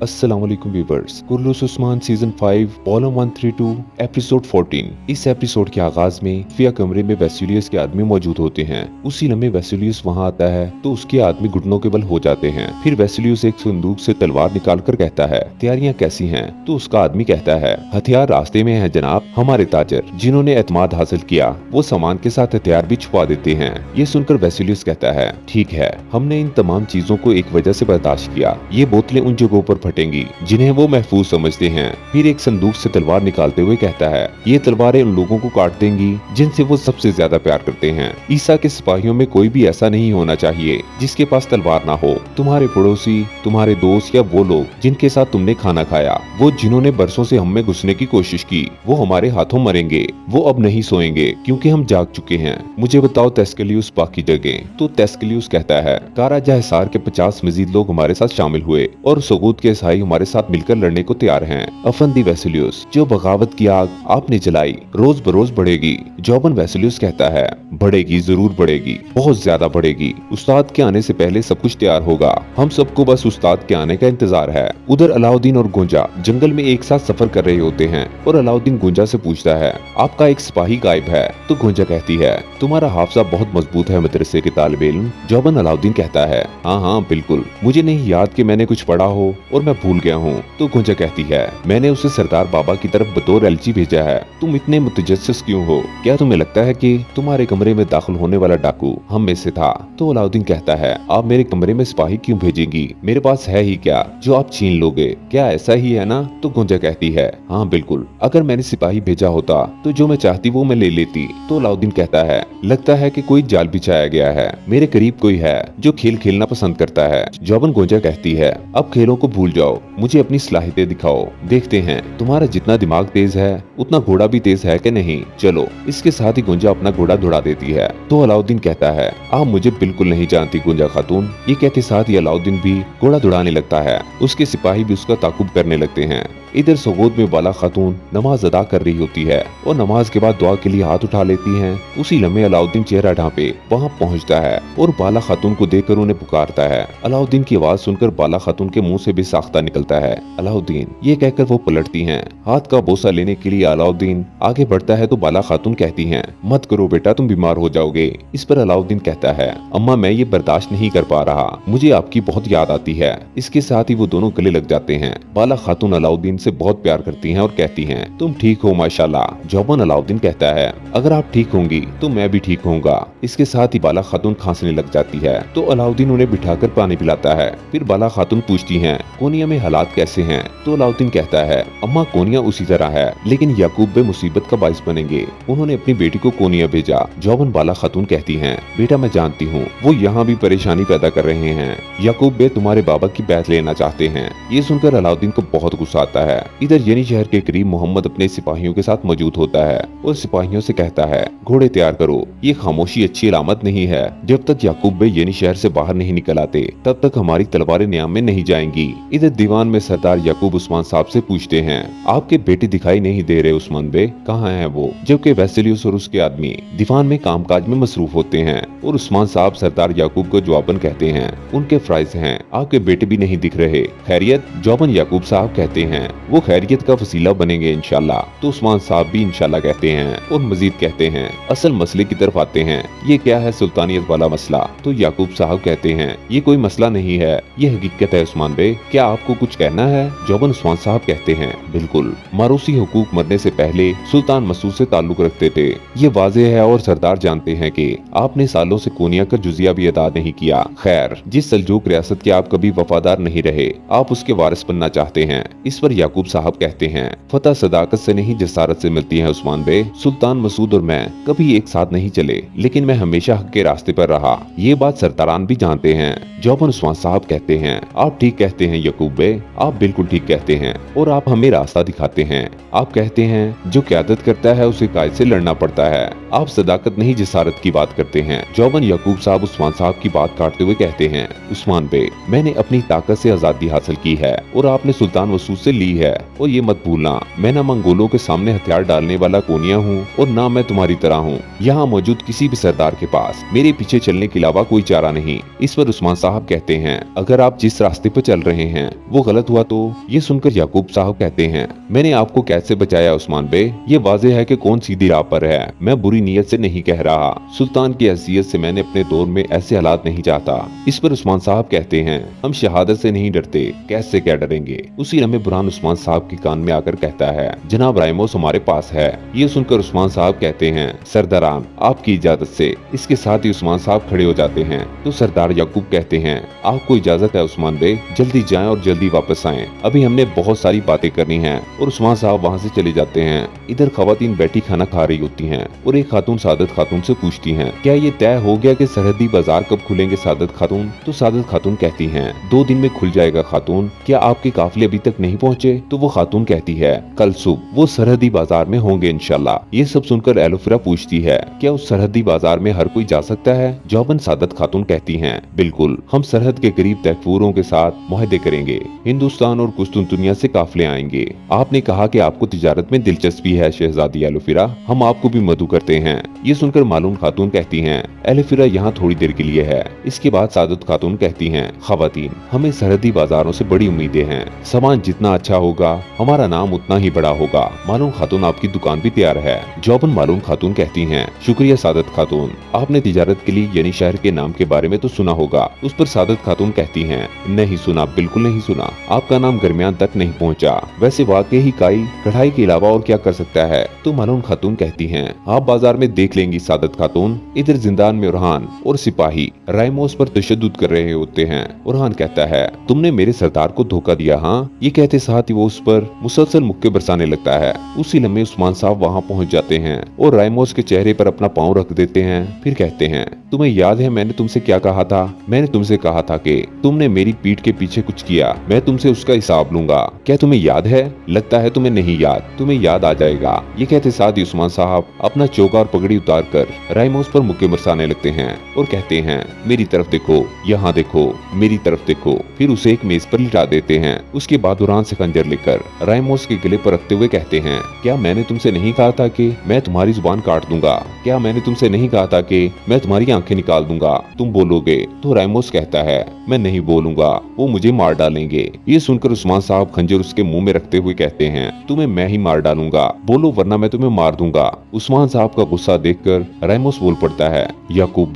अस्सलाम वालेकुम viewers. Kurulus Osman season 5 volume 132 episode 14। इस एपिसोड के आगाज में खुफिया कमरे में वेसिलियस के आदमी मौजूद होते हैं। उसी लम्हे वेसिलियस वहां आता है तो उसके आदमी घुटनों के बल हो जाते हैं। फिर वेसिलियस एक संदूक से तलवार निकालकर कहता है, तैयारियां कैसी हैं? तो उसका आदमी कहता है, हथियार रास्ते में है जनाब। हमारे ताजर जिन्होंने एतमाद हासिल किया वो सामान के साथ हथियार भी छुपा देते हैं। ये सुनकर वेसिलियस कहता है, ठीक है, हमने इन तमाम चीजों को एक वजह से बर्दाश्त किया। ये बोतलें उन जगहों पर फटेंगी जिन्हें वो महफूज समझते हैं। फिर एक संदूक से तलवार निकालते हुए कहता है, ये तलवारें उन लोगों को काट देंगी जिनसे वो सबसे ज्यादा प्यार करते हैं। ईसा के सिपाहियों में कोई भी ऐसा नहीं होना चाहिए जिसके पास तलवार ना हो। तुम्हारे पड़ोसी, तुम्हारे दोस्त या वो लोग जिनके साथ तुमने खाना खाया, वो जिन्होंने बरसों से हम में घुसने की कोशिश की, वो हमारे हाथों मरेंगे। वो अब नहीं सोएंगे क्योंकि हम जाग चुके हैं। मुझे बताओ तेस्कलियुस बाकी जगह। तो तेस्कलियुस कहता है, काराजा हिसार के 50 मजीद लोग हमारे साथ शामिल हुए और सगूत के ईसाई हमारे साथ मिलकर लड़ने को तैयार हैं। अफंदी वेसिलियस, जो बगावत की आग आपने जलाई रोज बरोज बढ़ेगी। जॉबन वेसिलियस कहता है, बढ़ेगी, जरूर बढ़ेगी, बहुत ज्यादा बढ़ेगी। उस्ताद के आने से पहले सब कुछ तैयार होगा। हम सबको बस उस्ताद के आने का इंतजार है। उधर अलाउद्दीन और गुंजा जंगल में एक साथ सफर कर रहे होते हैं और अलाउद्दीन गुंजा से पूछता है, आपका एक सिपाही गायब है। तो गुंजा कहती है, तुम्हारा हाफजा बहुत मजबूत है मदरसे के तालिबे इल्म। जॉबन अलाउद्दीन कहता है, हाँ हाँ बिल्कुल, मुझे नहीं याद कि मैंने कुछ पढ़ा हो और मैं भूल गया हूँ। तो गुंजा कहती है, मैंने उसे सरदार बाबा की तरफ बतौर एलची भेजा है। तुम इतने मुतजस्सिस क्यों हो? क्या तुम्हें लगता है कि तुम्हारे कमरे में दाखिल होने वाला डाकू हम में से था? तो अलाउद्दीन कहता है, आप मेरे कमरे में सिपाही क्यों भेजेंगी? मेरे पास है ही क्या जो आप छीन लोगे? क्या ऐसा ही है ना? तो गुंजा कहती है, हाँ बिल्कुल, अगर मैंने सिपाही भेजा होता तो जो मैं चाहती वो मैं ले लेती। तो अलाउद्दीन कहता है, लगता है कि कोई जाल बिछाया गया है। मेरे करीब कोई है जो खेल खेलना पसंद करता है। जॉबन गुंजा कहती है, अब खेलों को भूल जाओ, मुझे अपनी सलाहियतें दिखाओ। देखते हैं तुम्हारा जितना दिमाग तेज है उतना घोड़ा भी तेज है कि नहीं। चलो। इसके साथ ही गुंजा अपना घोड़ा दौड़ा देती है। तो अलाउद्दीन कहता है, आप मुझे बिल्कुल नहीं जानती गुंजा खातून। ये कहते साथ ही अलाउद्दीन भी घोड़ा दौड़ाने लगता है। उसके सिपाही भी उसका ताकुब करने लगते हैं। इधर सगोद में बाला खातून नमाज अदा कर रही होती है और नमाज के बाद दुआ के लिए हाथ उठा लेती हैं। उसी लम्हे अलाउद्दीन चेहरा ढांपे वहां पहुंचता है और बाला खातून को देखकर उन्हें पुकारता है। अलाउद्दीन की आवाज सुनकर बाला खातून के मुंह से भी साख्ता निकलता है, अलाउद्दीन। ये कहकर वो पलटती हैं। हाथ का बोसा लेने के लिए अलाउद्दीन आगे बढ़ता है तो बाला खातून कहती हैं, मत करो बेटा, तुम बीमार हो जाओगे। इस पर अलाउद्दीन कहता है, अम्मा मैं ये बर्दाश्त नहीं कर पा रहा, मुझे आपकी बहुत याद आती है। इसके साथ ही वो दोनों गले लग जाते हैं। बाला खातून अलाउद्दीन से बहुत प्यार करती हैं और कहती हैं, तुम ठीक हो माशाल्लाह। जॉबन अलाउद्दीन कहता है, अगर आप ठीक होंगी तो मैं भी ठीक होऊंगा। इसके साथ ही बाला खातून खांसने लग जाती है तो अलाउद्दीन उन्हें बिठाकर पानी पिलाता है। फिर बाला खातून पूछती हैं, कोनिया में हालात कैसे हैं? तो अलाउद्दीन कहता है, अम्मा कोनिया उसी तरह है, लेकिन याकूब बे मुसीबत का बाइस बनेंगे। उन्होंने अपनी बेटी को कोनिया भेजा। जॉबन बाला खातून कहती हैं, बेटा मैं जानती हूँ वो यहाँ भी परेशानी पैदा कर रहे हैं। याकूब बे तुम्हारे बाबा की बैत लेना चाहते हैं। ये सुनकर अलाउद्दीन को बहुत गुस्सा आता है। इधर यनी शहर के करीब मोहम्मद अपने सिपाहियों के साथ मौजूद होता है और सिपाहियों से कहता है, घोड़े तैयार करो। ये खामोशी अच्छी अलामत नहीं है। जब तक याकूब बे यनी शहर से बाहर नहीं निकल आते तब तक हमारी तलवारें न्याम में नहीं जाएंगी। इधर दीवान में सरदार याकूब उस्मान साहब से पूछते हैं, आपके बेटे दिखाई नहीं दे रहे उस्मान बे, कहाँ हैं वो? जबकि वेसिलियस और उसके आदमी दीवान में कामकाज में मसरूफ होते हैं और उस्मान साहब सरदार याकूब को जवाबन कहते हैं, उनके फ्राइज हैं, आपके बेटे भी नहीं दिख रहे। खैरियत? जॉबन याकूब साहब कहते हैं, वो खैरियत का वसीला बनेंगे इंशाल्लाह। तो उस्मान साहब भी इंशाल्लाह कहते हैं और मजीद कहते हैं, असल मसले की तरफ आते हैं। ये क्या है सुल्तानियत वाला मसला? तो याकूब साहब कहते हैं, ये कोई मसला नहीं है, ये हकीकत है उस्मान बे, क्या आपको कुछ कहना है? जॉबन उस्मान साहब कहते हैं, बिल्कुल, मारूसी हुकूक मरने से पहले सुल्तान मसूद से ताल्लुक रखते थे। ये वाज़ेह है और सरदार जानते हैं कि आपने सालों से कोनिया का जुजिया भी अदा नहीं किया। खैर, जिस सल्जूक रियासत के आप कभी वफादार नहीं रहे, आप उसके वारिस बनना चाहते हैं। इस पर याकूब साहब कहते हैं, फतह सदाकत से नहीं जसारत से मिलती है उस्मान बे। सुल्तान मसूद और मैं कभी एक साथ नहीं चले, लेकिन मैं हमेशा हक के रास्ते पर रहा। ये बात सरदारान भी जानते हैं। जॉबन उस्मान साहब कहते हैं, आप ठीक कहते हैं याकूब बे, आप बिल्कुल ठीक कहते हैं और आप हमें रास्ता दिखाते हैं। आप कहते हैं जो क़यादत करता है उसे कायद से लड़ना पड़ता है। आप सदाकत नहीं जिसारत की बात करते हैं। जौबन याकूब साहब उस्मान साहब की बात काटते हुए कहते हैं, उस्मान बे, मैंने अपनी ताकत से आजादी हासिल की है और आपने सुल्तान मसूद से ली है। और ये मत भूलना, मैं न मंगोलों के सामने हथियार डालने वाला कोनिया हूँ और न मैं तुम्हारी तरह हूँ। यहाँ मौजूद किसी भी सरदार के पास मेरे पीछे चलने के अलावा कोई चारा नहीं। इस पर उस्मान साहब कहते हैं, अगर आप जिस रास्ते पर चल रहे हैं वो गलत हुआ तो? ये सुनकर याकूब साहब कहते हैं, मैंने आपको कैसे बचाया उस्मान बे? ये वाज़ेह है कि कौन सीधी राह पर है। मैं बुरी नीयत से नहीं कह रहा। सुल्तान की हैसियत से मैंने अपने दौर में ऐसे हालात नहीं चाहता। इस पर उस्मान साहब कहते हैं, हम शहादत से नहीं डरते, कैसे क्या डरेंगे? उसी लम्हे बुरहान उस्मान साहब के कान में आकर कहता है, जनाब राइमोस हमारे पास है। ये सुनकर उस्मान साहब कहते हैं, सरदारान आपकी इजाजत से। इसके साथ ही उस्मान साहब खड़े हो जाते हैं तो सरदार याकूब कहते हैं, आपको इजाजत है उस्मान बे, जल्दी जाएं और जल्दी वापस आएं। अभी हमने बहुत सारी बातें करनी है। और उस्मान साहब वहाँ से चले जाते हैं। इधर खवातीन बैठी खाना खा रही होती हैं और एक खातून सादत खातून से पूछती हैं, क्या ये तय हो गया कि सरहदी बाजार कब खुलेंगे सादत खातून? तो सादत खातून कहती हैं, 2 दिन में खुल जाएगा खातून। क्या आपके काफिले अभी तक नहीं पहुँचे? तो वो खातून कहती है, कल सुबह वो सरहदी बाजार में होंगे इंशाल्लाह। ये सब सुनकर एलोफिरा पूछती है, क्या उस सरहदी बाजार में हर कोई जा सकता है? जौबन सादत खातून कहती हैं, बिल्कुल, हम सरहद के करीब तहफूरों के साथ मुआहदे करेंगे। हिंदुस्तान और कुस्तुनतुनिया से काफिले आएंगे। आपने कहा कि आपको तिजारत में दिलचस्पी है शहजादी एलोफिरा, हम आपको भी मदु करते हैं। ये सुनकर मालूम खातून कहती हैं, एलोफिरा यहाँ थोड़ी देर के लिए है। इसके बाद सादत खातून कहती हैं, खवातीन हमें सरहदी बाजारों से बड़ी उम्मीदें हैं। सामान जितना अच्छा होगा हमारा नाम उतना ही बड़ा होगा। मालूम खातून आपकी दुकान भी तैयार है। जौबन मालूम खातून कहती हैं, शुक्रिया सादत खातून, आपने तिजारत के लिए यानी शहर के नाम के बारे में तो सुना होगा। उस पर सादत खातून कहती हैं, नहीं सुना, बिल्कुल नहीं सुना। आपका नाम गरमियान तक नहीं पहुँचा। वैसे वाकई ही काई कढ़ाई के अलावा और क्या कर सकता है? तो मालूम खातून कहती हैं, आप बाजार में देख लेंगी सादत खातून। इधर जिंदान में उरहान और सिपाही राइमोस पर तशद्दुद कर रहे होते हैं। उरहान कहता है, तुमने मेरे सरदार को धोखा दिया। हाँ, ये कहते साथ ही वो उस पर मुसलसल मुक्के बरसाने लगता है। उसी लम्हे उस्मान साहब वहाँ पहुँच जाते हैं और राइमोस के चेहरे पर अपना पाँव रख देते हैं। फिर कहते हैं, तुम्हें याद है मैंने तुमसे क्या कहा था? मैंने तुमसे कहा था कि तुमने मेरी पीठ के पीछे कुछ किया, मैं तुमसे उसका हिसाब लूंगा। क्या तुम्हें याद है? लगता है तुम्हें नहीं याद, तुम्हें याद आ जाएगा। ये कहते साथ ही उस्मान साहब अपना चौका और पगड़ी उतार कर राइमोस पर मुक्के बरसाने लगते हैं और कहते हैं, मेरी तरफ देखो, यहाँ देखो, मेरी तरफ देखो। फिर उसे एक मेज पर लिटा देते हैं। उसके बाद उरान से खंजर लेकर राइमोस के गले पर रखते हुए कहते हैं, क्या मैंने तुमसे नहीं कहा था कि मैं तुम्हारी जुबान काट दूंगा? क्या मैंने तुमसे नहीं कहा था कि मैं तुम्हारी आंखें निकाल दूंगा? तुम बोलोगे? तो राइमोस कहता है, मैं नहीं बोलूंगा, वो मुझे मार डालेंगे। ये सुनकर उस्मान साहब खंजर उसके मुंह में रखते हुए कहते हैं, तुम्हें मैं ही मार डालूंगा, बोलो वरना मैं तुम्हें मार दूंगा। उस्मान साहब का गुस्सा देखकर राइमोस बोल पड़ता है, याकूब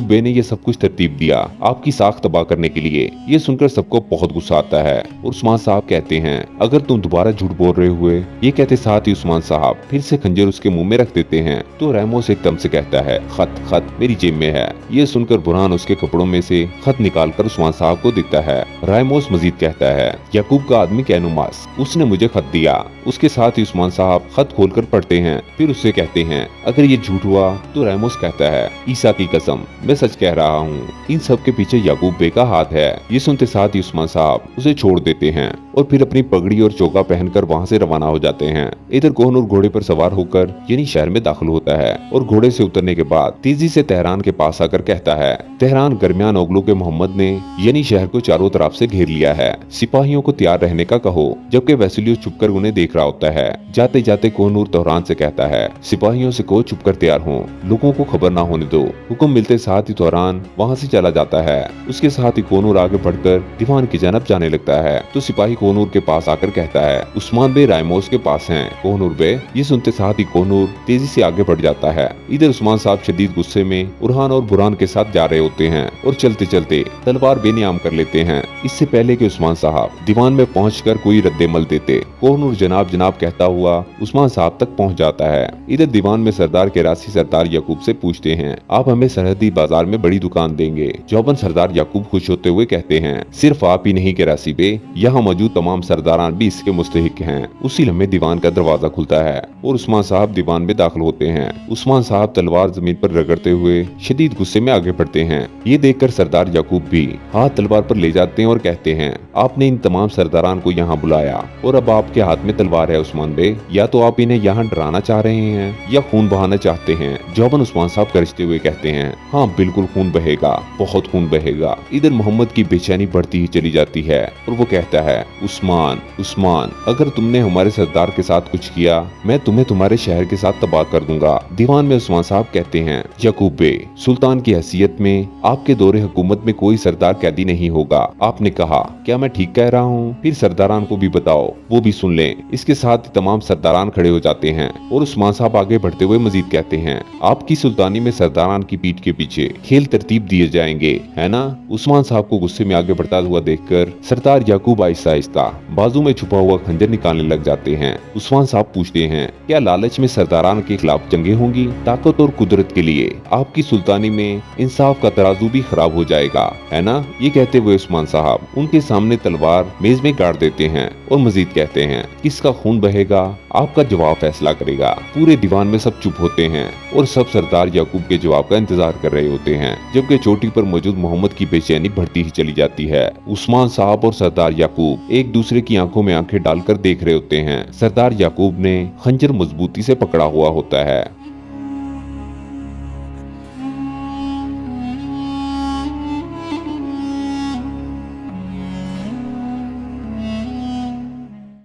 बे ने ये सब कुछ तरतीब दिया आपकी साख तबाह करने के लिए। ये सुनकर सबको बहुत गुस्सा आता है और उस्मान साहब कहते हैं, अगर तुम दोबारा झूठ बोल रहे हुए। ये कहते साथ ही उस्मान साहब फिर से खंजर उसके मुंह में रख देते हैं। तो राइमोस एकदम से कहता है, खत मेरी जेब में है। ये सुनकर बुरहान उसके कपड़ों में से खत निकालकर उस्मान साहब को देता है। राइमोस मजीद कहता है, याकूब का आदमी कैनुमास, उसने मुझे खत दिया। उसके साथ ही उस्मान साहब खत खोलकर पढ़ते हैं। फिर उससे कहते हैं, अगर ये झूठ हुआ? तो राइमोस कहता है, ईसा की कसम, मैं सच कह रहा हूँ। इन सब के पीछे याकूब बे का हाथ है। ये सुनते साथ ही उस्मान साहब उसे छोड़ देते हैं और फिर अपनी पगड़ी और चौका पहनकर वहाँ से रवाना हो जाते हैं। इधर कोहनूर घोड़े पर सवार होकर यानी शहर में दाखिल होता है और घोड़े से उतरने के बाद तेजी से तेहरान के पास आकर कहता है, तेहरान गरमियान ओगलों के मोहम्मद ने यानी शहर को चारों तरफ से घेर लिया है। सिपाहियों को तैयार रहने का कहो। जबकि वैसिलियोस छुपकर उन्हें देख रहा होता है। जाते जाते कोहनूर तेहरान से कहता है, सिपाहियों से कहो छुपकर तैयार हों, लोगों को खबर ना होने दो। हुक्म मिलते साथ ही तेहरान वहाँ से चला जाता है। उसके साथ ही कोहनूर आगे बढ़कर दीवान की जानब जाने लगता है। तो सिपाही कोहनूर के पास आकर कहता है, उस्मान बे राइमोस के पास हैं। कोहनूर बे। ये सुनते साथ ही कोहनूर तेजी से आगे बढ़ जाता है। इधर उस्मान साहब शदीद गुस्से में उरहान और बुरहान के साथ जा रहे होते हैं और चलते चलते तलवार बेनियाम कर लेते हैं। इससे पहले कि उस्मान साहब दीवान में पहुंचकर कोई रद्देमल देते, कोहनूर जनाब जनाब कहता हुआ उस्मान साहब तक पहुंच जाता है। इधर दीवान में सरदार के रासी सरदार याकूब से पूछते हैं, आप हमें सरहदी बाजार में बड़ी दुकान देंगे? जौबन सरदार याकूब खुश होते हुए कहते हैं, सिर्फ आप ही नहीं के रासी बे, यहाँ मौजूद तमाम सरदारान भी इसके मुस्तहिक हैं। उसी लम्हे दीवान का दरवाजा खुलता है और उस्मान साहब दीवान में दाखिल होते हैं। उस्मान साहब तलवार जमीन पर रगड़ते हुए शदीद गुस्से में आगे बढ़ते हैं। ये देखकर सरदार याकूब भी हाथ तलवार पर ले जाते हैं और कहते हैं, आपने इन तमाम सरदारान को यहाँ बुलाया और अब आपके हाथ में तलवार है उस्मान बे, या तो आप इन्हें यहाँ डराना चाह रहे हैं या खून बहाना चाहते हैं। जवाबन उस्मान साहब गरजते हुए कहते हैं, हाँ बिल्कुल खून बहेगा, बहुत खून बहेगा। इधर मोहम्मद की बेचैनी बढ़ती ही चली जाती है और वो कहता है, उस्मान उस्मान, अगर तुमने हमारे सरदार के साथ कुछ किया, मैं तुम्हें तुम्हारे शहर के साथ तबाह कर दूंगा। दीवान में उस्मान साहब कहते हैं, याकूब बे, सुल्तान की हैसियत में आपके दौरे हुकूमत में कोई सरदार कैदी नहीं होगा। आपने कहा, क्या मैं ठीक कह रहा हूँ? फिर सरदारान को भी बताओ, वो भी सुन लें। इसके साथ ही तमाम सरदारान खड़े हो जाते हैं और उस्मान साहब आगे बढ़ते हुए मजीद कहते हैं, आपकी सुल्तानी में सरदारान की पीठ के पीछे खेल तरतीब दिए जाएंगे, है ना? उस्मान साहब को गुस्से में आगे बढ़ता हुआ देखकर सरदार याकूब आहिस्ता आहिस्ता बाजू में छुपा हुआ खंजर निकालने लग जाते हैं। उस्मान साहब पूछते हैं, क्या लालच में सरदारान के खिलाफ जंगें होंगी? ताकत और कुदरत के लिए आपकी सुल्तानी में इंसाफ का तराजू भी खराब हो जाएगा, है ना? ये कहते हुए उस्मान साहब उनके सामने तलवार मेज में गाड़ देते हैं और मजीद कहते हैं, किसका खून बहेगा आपका जवाब फैसला करेगा। पूरे दीवान में सब चुप होते हैं और सब सरदार याकूब के जवाब का इंतजार कर रहे होते हैं, जबकि चोटी पर मौजूद मोहम्मद की बेचैनी बढ़ती ही चली जाती है। उस्मान साहब और सरदार याकूब एक दूसरे की आंखों में आंखें डालकर देख रहे होते हैं। सरदार याकूब ने खंजर मजबूती से पकड़ा हुआ होता है